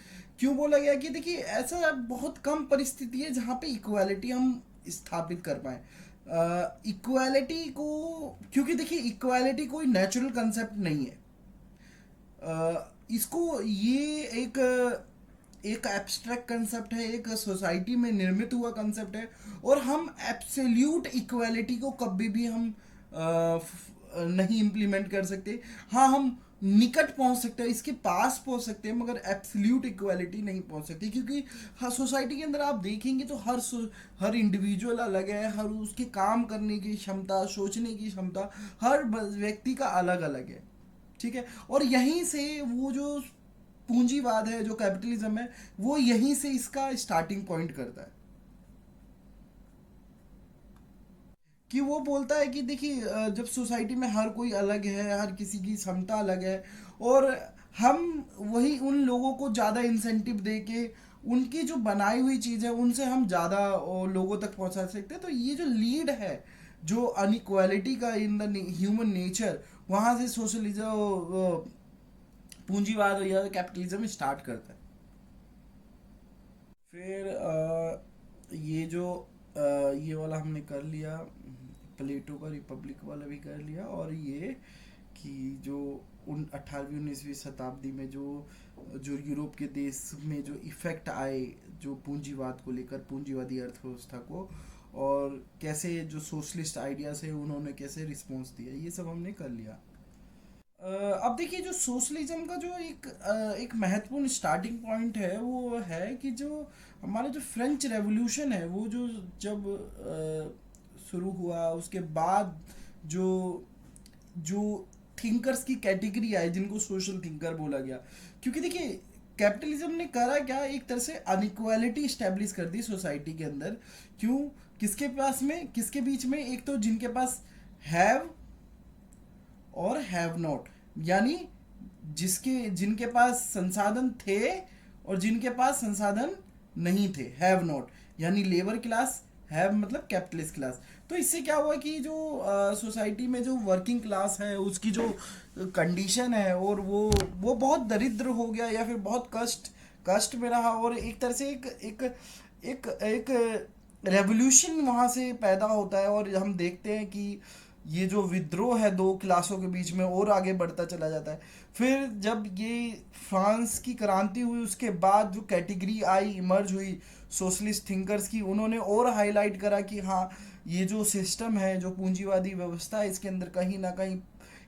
क्यों बोला गया कि देखिए ऐसा बहुत कम परिस्थिति है जहाँ पे इक्वालिटी हम स्थापित कर पाए। इक्वालिटी को, क्योंकि देखिए इक्वालिटी कोई नेचुरल कंसेप्ट नहीं है। इसको ये एक एक एब्स्ट्रैक्ट कंसेप्ट है, एक सोसाइटी में निर्मित हुआ कंसेप्ट है। और हम एब्सोल्यूट इक्वालिटी को कभी भी हम नहीं इम्प्लीमेंट कर सकते। हाँ, हम निकट पहुंच सकते हैं, इसके पास पहुंच सकते हैं, मगर एब्सोल्यूट इक्वालिटी नहीं पहुंच सकती। क्योंकि हर सोसाइटी के अंदर आप देखेंगे तो हर इंडिविजुअल अलग है, हर उसके काम करने की क्षमता, सोचने की क्षमता हर व्यक्ति का अलग अलग है। ठीक है, और यहीं से वो जो पूंजीवाद है, जो कैपिटलिज्म है, वो यहीं से इसका स्टार्टिंग पॉइंट करता है। कि वो बोलता है कि देखिए जब सोसाइटी में हर कोई अलग है, हर किसी की क्षमता अलग है, और हम वही उन लोगों को ज़्यादा इंसेंटिव दे के उनकी जो बनाई हुई चीज़ है उनसे हम ज़्यादा लोगों तक पहुंचा सकते हैं। तो ये जो लीड है, जो अनइक्वालिटी का इन द ह्यूमन नेचर, वहाँ से सोशलिज्म, पूंजीवाद या कैपिटलिज्म स्टार्ट करता है। फिर ये जो ये वाला हमने कर लिया, प्लेटो का रिपब्लिक वाला भी कर लिया। और ये कि जो उन 18वीं 19वीं शताब्दी में जो जो यूरोप के देश में जो इफेक्ट आए, जो पूंजीवाद को लेकर, पूंजीवादी अर्थव्यवस्था को, और कैसे जो सोशलिस्ट आइडियाज है उन्होंने कैसे रिस्पॉन्स दिया, ये सब हमने कर लिया। अब देखिए जो सोशलिज्म का जो एक महत्वपूर्ण स्टार्टिंग पॉइंट है वो है कि जो हमारा जो फ्रेंच रेवोल्यूशन है, वो जो जब शुरू हुआ उसके बाद जो जो थिंकर्स की कैटेगरी आई जिनको सोशल थिंकर बोला गया। क्योंकि देखिए कैपिटलिज्म ने करा क्या, एक तरह से अनइक्वालिटी स्टैब्लिश कर दी सोसाइटी के अंदर। क्यों? किसके पास में, किसके बीच में? एक तो जिनके पास हैव और हैव नॉट, यानी जिनके पास संसाधन थे और जिनके पास संसाधन नहीं थे, हैव नॉट, यानी लेबर क्लास, हैव मतलब कैपिटलिस्ट क्लास। तो इससे क्या हुआ कि जो सोसाइटी में जो वर्किंग क्लास है उसकी जो कंडीशन है, और वो बहुत दरिद्र हो गया, या फिर बहुत कष्ट कष्ट में रहा। और एक तरह से एक रेवोल्यूशन वहाँ से पैदा होता है। और हम देखते हैं कि ये जो विद्रोह है दो क्लासों के बीच में और आगे बढ़ता चला जाता है। फिर जब ये फ्रांस की क्रांति हुई उसके बाद जो कैटेगरी आई, इमर्ज हुई सोशलिस्ट थिंकर्स की, उन्होंने और हाईलाइट करा कि हाँ, ये जो सिस्टम है, जो पूंजीवादी व्यवस्था है, इसके अंदर कहीं ना कहीं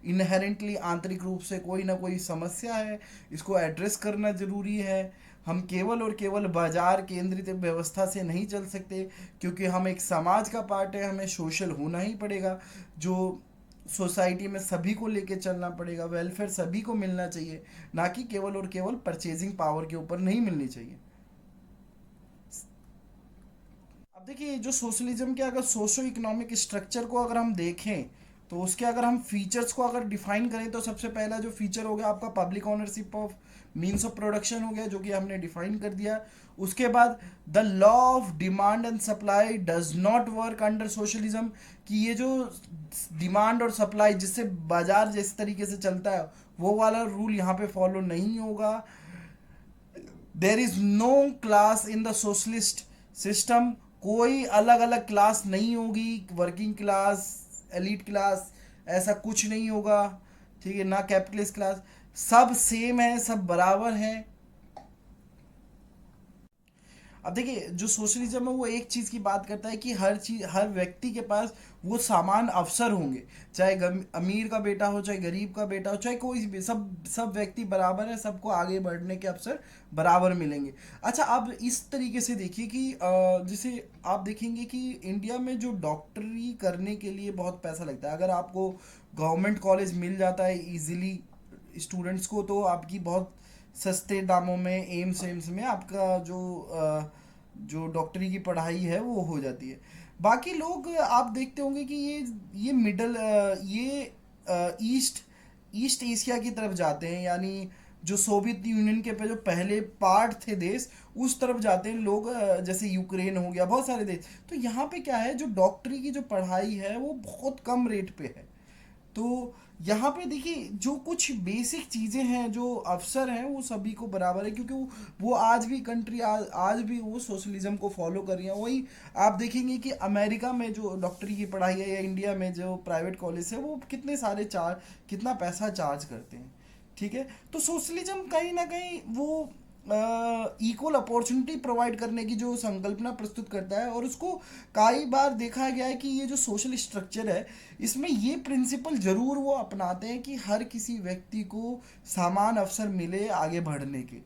इनहेरेंटली आंतरिक रूप से कोई ना कोई समस्या है, इसको एड्रेस करना ज़रूरी है। हम केवल और केवल बाजार केंद्रित व्यवस्था से नहीं चल सकते, क्योंकि हम एक समाज का पार्ट है, हमें सोशल होना ही पड़ेगा। जो सोसाइटी में सभी को लेके चलना पड़ेगा, वेलफेयर सभी को मिलना चाहिए, ना कि केवल और केवल परचेजिंग पावर के ऊपर नहीं मिलनी चाहिए। अब देखिए जो सोशलिज्म के अगर सोशो इकोनॉमिक स्ट्रक्चर को अगर हम देखें, तो उसके अगर हम फीचर्स को अगर डिफाइन करें, तो सबसे पहला जो फीचर हो गया आपका public ownership of means of production हो गया, जो कि हमने डिफाइन कर दिया। उसके बाद the law of demand and supply does not work under socialism, कि ये जो डिमांड और सप्लाई, जिससे बाजार जिस तरीके से चलता है, वो वाला रूल यहाँ पे फॉलो नहीं होगा। There is no class in the socialist system, कोई अलग अलग क्लास नहीं होगी, वर्किंग क्लास, एलीट क्लास, ऐसा कुछ नहीं होगा। ठीक है ना, कैपिटलिस्ट क्लास, सब सेम है, सब बराबर है। अब देखिए जो सोशलिज्म है वो एक चीज़ की बात करता है कि हर चीज, हर व्यक्ति के पास वो समान अवसर होंगे, चाहे अमीर का बेटा हो, चाहे गरीब का बेटा हो, चाहे कोई भी, सब सब व्यक्ति बराबर है, सबको आगे बढ़ने के अवसर बराबर मिलेंगे। अच्छा, अब इस तरीके से देखिए कि जैसे आप देखेंगे कि इंडिया में जो डॉक्टरी करने के लिए बहुत पैसा लगता है। अगर आपको गवर्नमेंट कॉलेज मिल जाता है इजीली स्टूडेंट्स को, तो आपकी बहुत सस्ते दामों में एम्स में आपका जो डॉक्टरी की पढ़ाई है वो हो जाती है। बाकी लोग आप देखते होंगे कि ये मिडल, ये ईस्ट ईस्ट एशिया की तरफ जाते हैं, यानी जो सोवियत यूनियन के पे जो पहले पार्ट थे देश, उस तरफ जाते हैं लोग, जैसे यूक्रेन हो गया, बहुत सारे देश। तो यहाँ पे क्या है, जो डॉक्टरी की जो पढ़ाई है वो बहुत कम रेट पे है। तो यहाँ पे देखिए जो कुछ बेसिक चीज़ें हैं, जो अवसर हैं, वो सभी को बराबर है, क्योंकि वो आज भी कंट्री, आज भी वो सोशलिज्म को फॉलो कर रही है। वही आप देखेंगे कि अमेरिका में जो डॉक्टरी की पढ़ाई है, या इंडिया में जो प्राइवेट कॉलेज है, वो कितने सारे कितना पैसा चार्ज करते हैं। ठीक है। तो सोशलिज्म कहीं ना कहीं वो इक्वल अपॉर्चुनिटी प्रोवाइड करने की जो संकल्पना प्रस्तुत करता है, और उसको कई बार देखा गया है कि ये जो सोशल स्ट्रक्चर है, इसमें ये प्रिंसिपल जरूर वो अपनाते हैं कि हर किसी व्यक्ति को समान अवसर मिले आगे बढ़ने के।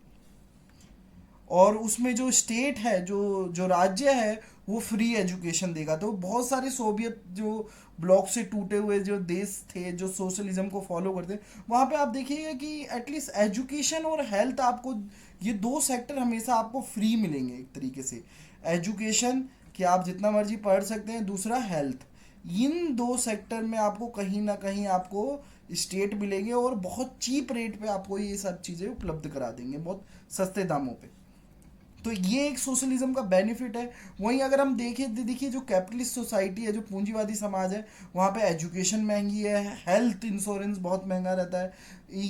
और उसमें जो स्टेट है, जो जो राज्य है, वो फ्री एजुकेशन देगा। तो बहुत सारे सोवियत जो ब्लॉक से टूटे हुए जो देश थे, जो सोशलिज्म को फॉलो करते, वहाँ पे आप देखिएगा कि एटलीस्ट एजुकेशन और हेल्थ आपको, ये दो सेक्टर हमेशा आपको फ्री मिलेंगे एक तरीके से। एजुकेशन कि आप जितना मर्जी पढ़ सकते हैं, दूसरा हेल्थ। इन दो सेक्टर में आपको कहीं ना कहीं आपको स्टेट मिलेंगे, और बहुत चीप रेट पे आपको ये सब चीज़ें उपलब्ध करा देंगे, बहुत सस्ते दामों पे। तो ये एक सोशलिज्म का बेनिफिट है। वहीं अगर हम देखें, देखिए जो कैपिटलिस्ट सोसाइटी है, जो पूंजीवादी समाज है, वहाँ पे एजुकेशन महंगी है, हेल्थ इंश्योरेंस बहुत महंगा रहता है।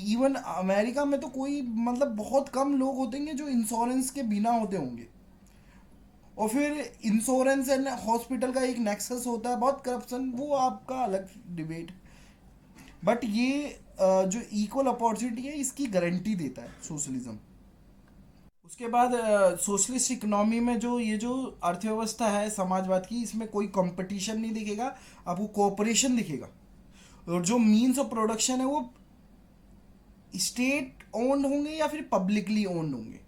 इवन अमेरिका में तो कोई मतलब बहुत कम लोग होते हैं जो इंश्योरेंस के बिना होते होंगे। और फिर इंश्योरेंस एंड हॉस्पिटल का एक नेक्सस होता है, बहुत करप्शन, वो आपका अलग डिबेट। बट ये जो इक्वल अपॉर्चुनिटी है, इसकी गारंटी देता है सोशलिज्म। उसके बाद सोशलिस्ट इकोनॉमी में जो ये जो अर्थव्यवस्था है समाजवाद की, इसमें कोई कंपटीशन नहीं दिखेगा, आपको कोऑपरेशन दिखेगा। और जो मीन्स ऑफ प्रोडक्शन है, वो स्टेट ओन्ड होंगे या फिर पब्लिकली ओन्ड होंगे।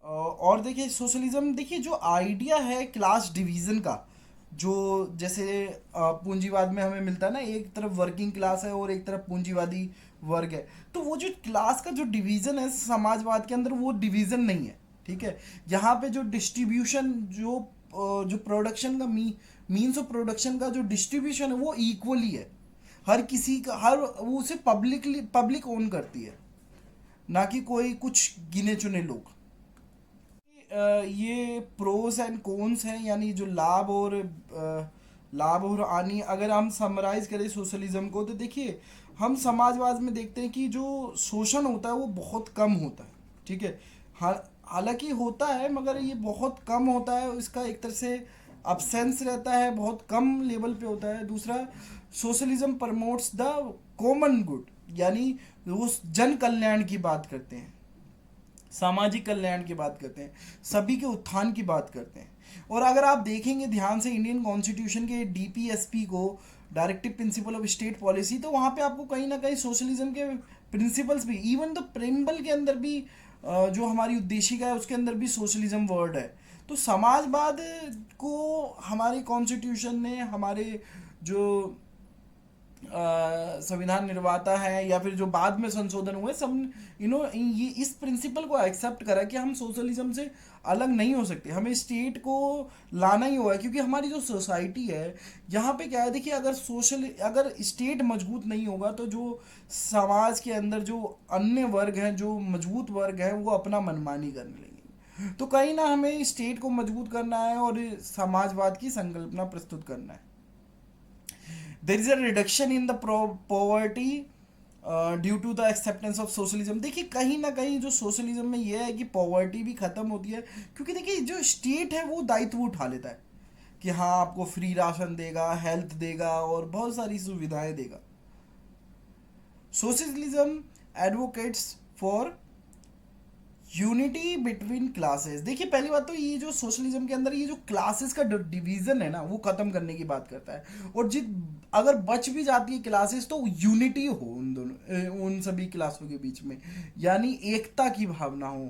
और देखिए सोशलिज्म, देखिए जो आइडिया है क्लास डिवीजन का, जो जैसे पूंजीवाद में हमें मिलता है ना, एक तरफ वर्किंग क्लास है और एक तरफ पूंजीवादी वर्ग है। तो वो जो क्लास का जो डिवीजन है समाजवाद के अंदर, वो डिवीजन नहीं है। ठीक है। यहाँ पे जो डिस्ट्रीब्यूशन, जो प्रोडक्शन का मीन्स ऑफ प्रोडक्शन का जो डिस्ट्रीब्यूशन है, वो इक्वली है। हर किसी का, हर वो उसे पब्लिक ओन करती है, ना कि कोई कुछ गिने चुने लोग। ये प्रोस एंड कॉन्स हैं, यानी जो लाभ और हानि। अगर हम समराइज करें सोशलिज्म को, तो देखिए हम समाजवाद में देखते हैं कि जो शोषण होता है वो बहुत कम होता है। ठीक है। हालांकि होता है, मगर ये बहुत कम होता है, इसका एक तरह से अब्सेंस रहता है, बहुत कम लेवल पे होता है। दूसरा, socialism promotes the common good, यानी वो जन कल्याण की बात करते हैं, सामाजिक कल्याण की बात करते हैं, सभी के उत्थान की बात करते हैं। और अगर आप देखेंगे ध्यान से इंडियन कॉन्स्टिट्यूशन के डीपीएसपी को, directive principle of state policy, तो वहाँ पे आपको कहीं ना कहीं सोशलिज्म के प्रिंसिपल्स भी, इवन तो प्रेम्बल के अंदर भी, जो हमारी उद्देशिका है उसके अंदर भी सोशलिज्म वर्ड है। तो समाजवाद को हमारे कॉन्स्टिट्यूशन ने, हमारे जो संविधान निर्माता है, या फिर जो बाद में संशोधन हुए, सब ये इस प्रिंसिपल को एक्सेप्ट करा कि हम सोशलिज्म से अलग नहीं हो सकते, हमें स्टेट को लाना ही होगा। क्योंकि हमारी जो सोसाइटी है, यहाँ पे क्या है, देखिए अगर स्टेट मजबूत नहीं होगा, तो जो समाज के अंदर जो अन्य वर्ग हैं, जो मजबूत वर्ग हैं, वो अपना मनमानी करने लगेंगे। तो कहीं ना हमें स्टेट को मजबूत करना है और समाजवाद की संकल्पना प्रस्तुत करना है। there is a reduction in the poverty due to the acceptance of socialism. देखिए कहीं ना कहीं जो सोशलिज्म में ये है कि पॉवर्टी भी खत्म होती है, क्योंकि देखिए जो स्टेट है वो दायित्व उठा लेता है कि हाँ आपको फ्री राशन देगा, हेल्थ देगा और बहुत सारी सुविधाएं देगा। Socialism advocates for unity between classes. देखिए पहली बात तो ये जो सोशलिज्म के अंदर ये जो क्लासेस का डिवीजन है ना, वो खत्म करने की बात करता है। और अगर बच भी जाती है क्लासेस, तो यूनिटी हो उन दोनों, उन सभी क्लासों के बीच में, यानी एकता की भावना हो,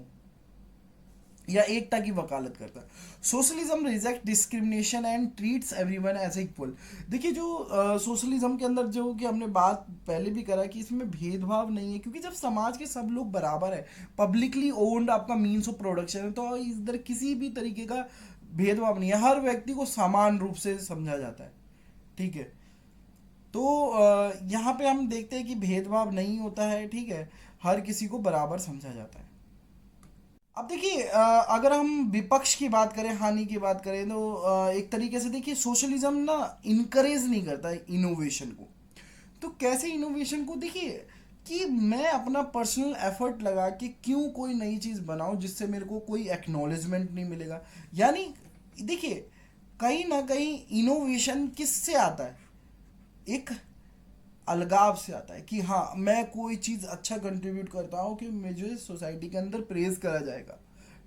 या एकता की वकालत करता है। Socialism reject discrimination and treats everyone as equal. देखिए जो सोशलिज्म के अंदर जो कि हमने बात पहले भी करा कि इसमें भेदभाव नहीं है, क्योंकि जब समाज के सब लोग बराबर है, पब्लिकली ओन्ड आपका मीन्स ऑफ प्रोडक्शन है, तो इधर किसी भी तरीके का भेदभाव नहीं है, हर व्यक्ति को समान रूप से समझा जाता है। ठीक है। तो यहाँ पे हम देखते हैं कि भेदभाव नहीं होता है, ठीक है, हर किसी को बराबर समझा जाता है। अब देखिए अगर हम विपक्ष की बात करें, हानि की बात करें, तो एक तरीके से देखिए सोशलिज्म ना इनकरेज नहीं करता है इनोवेशन को। तो कैसे इनोवेशन को, देखिए कि मैं अपना पर्सनल एफर्ट लगा के क्यों कोई नई चीज़ बनाऊं जिससे मेरे को कोई एक्नॉलेजमेंट नहीं मिलेगा। यानी देखिए कहीं ना कहीं इनोवेशन किससे आता है, एक अलगाव से आता है कि हाँ मैं कोई चीज़ अच्छा कंट्रीब्यूट करता हूँ कि मुझे सोसाइटी के अंदर प्रेज करा जाएगा,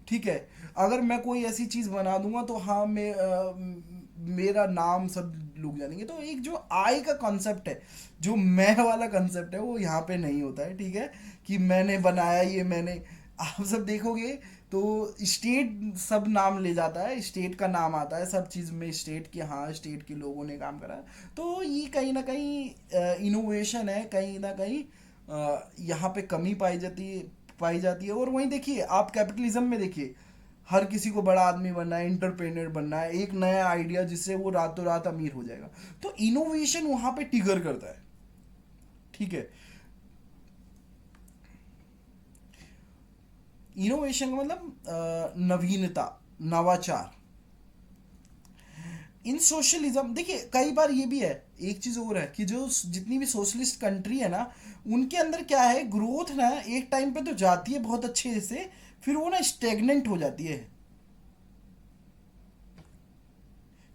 ठीक है। अगर मैं कोई ऐसी चीज़ बना दूंगा तो हाँ मेरा नाम सब लोग जानेंगे। तो एक जो आय का कॉन्सेप्ट है, जो मैं वाला कॉन्सेप्ट है, वो यहाँ पे नहीं होता है, ठीक है, कि मैंने बनाया ये मैंने। आप सब देखोगे तो स्टेट सब नाम ले जाता है, स्टेट का नाम आता है सब चीज़ में, स्टेट की, हाँ स्टेट के लोगों ने काम करा। तो ये कहीं ना कहीं इनोवेशन है, कहीं ना कहीं यहाँ पे कमी पाई जाती है। और वहीं देखिए आप कैपिटलिज्म में देखिए, हर किसी को बड़ा आदमी बनना है, इंटरप्रेन्योर बनना है, एक नया आइडिया जिससे वो रातों रात अमीर हो जाएगा। तो इनोवेशन वहां पे टिगर करता है, ठीक है। इनोवेशन का मतलब नवीनता, नवाचार। इन सोशलिज्म देखिए कई बार ये भी है, एक चीज और है कि जो जितनी भी सोशलिस्ट कंट्री है ना, उनके अंदर क्या है, ग्रोथ ना एक टाइम पे तो जाती है बहुत अच्छे से, फिर वो ना स्टेगनेंट हो जाती है,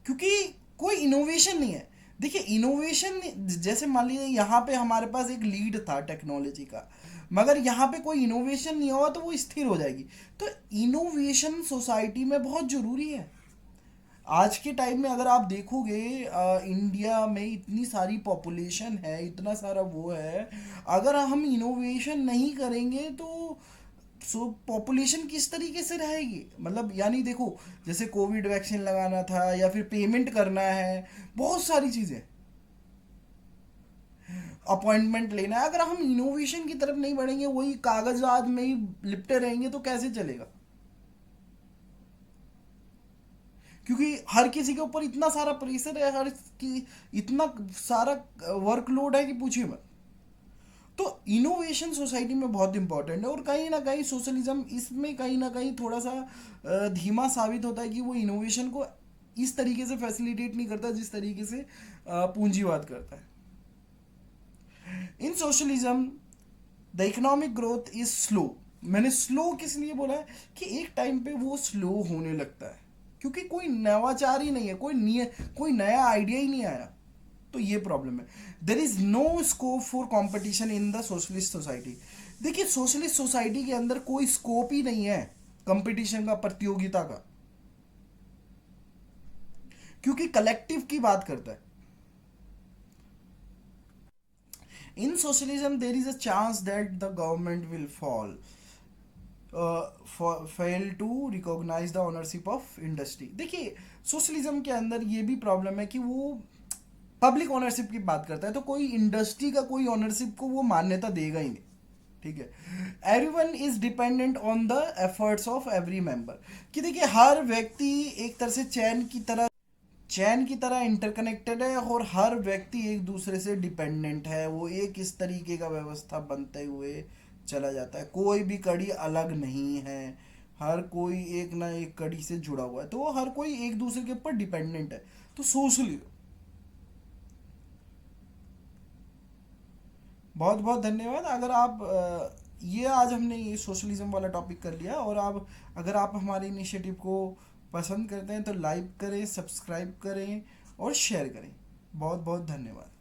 क्योंकि कोई इनोवेशन नहीं है। देखिए इनोवेशन, जैसे मान लीजिए यहाँ पे हमारे पास एक लीड था टेक्नोलॉजी का, मगर यहाँ पे कोई इनोवेशन नहीं हुआ तो वो स्थिर हो जाएगी। तो इनोवेशन सोसाइटी में बहुत ज़रूरी है। आज के टाइम में अगर आप देखोगे इंडिया में इतनी सारी पॉपुलेशन है, इतना सारा वो है, अगर हम इनोवेशन नहीं करेंगे तो पॉपुलेशन किस तरीके से रहेगी। मतलब यानी देखो, जैसे कोविड वैक्सीन लगाना था या फिर पेमेंट करना है, बहुत सारी चीज़ें, अपॉइंटमेंट लेना है, अगर हम इनोवेशन की तरफ नहीं बढ़ेंगे, वही कागजात में ही लिपटे रहेंगे तो कैसे चलेगा। क्योंकि हर किसी के ऊपर इतना सारा प्रेशर है, हर की इतना सारा वर्कलोड है कि पूछिए मत। तो इनोवेशन सोसाइटी में बहुत इंपॉर्टेंट है, और कहीं ना कहीं सोशलिज्म इसमें कहीं ना कहीं थोड़ा सा धीमा साबित होता है कि वो इनोवेशन को इस तरीके से फैसिलिटेट नहीं करता जिस तरीके से पूंजीवाद करता है। In socialism the economic growth is slow. मैंने स्लो किस लिए बोला है कि एक टाइम पे वो स्लो होने लगता है, क्योंकि कोई नवाचार ही नहीं है, कोई नया आइडिया ही नहीं आया। तो ये प्रॉब्लम है। There is no scope for competition in the socialist society. देखिए सोशलिस्ट सोसाइटी के अंदर कोई स्कोप ही नहीं है कंपटीशन का, प्रतियोगिता का, क्योंकि कलेक्टिव की बात करता है। In socialism there is a chance that the government will fall fail to recognise the ownership of industry. देखिए सोशलिज्म के अंदर ये भी प्रॉब्लम है कि वो पब्लिक ओनरशिप की बात करता है, तो कोई इंडस्ट्री का कोई ओनरशिप को वो मान्यता देगा ही नहीं, ठीक है। Everyone is dependent on the efforts of every member, कि देखिए हर व्यक्ति एक तरह से चैन की तरह इंटरकनेक्टेड है, और हर व्यक्ति एक दूसरे से डिपेंडेंट है, वो एक इस तरीके का व्यवस्था बनते हुए चला जाता है, कोई भी कड़ी अलग नहीं है, हर कोई एक ना एक कड़ी से जुड़ा हुआ है, तो वो हर कोई एक दूसरे के ऊपर डिपेंडेंट है। तो सोशली बहुत बहुत धन्यवाद। अगर आप ये आज हमने ये सोशलिज्म वाला टॉपिक कर लिया, और आप अगर आप हमारे इनिशिएटिव को पसंद करते हैं तो लाइक करें, सब्सक्राइब करें और शेयर करें। बहुत बहुत धन्यवाद।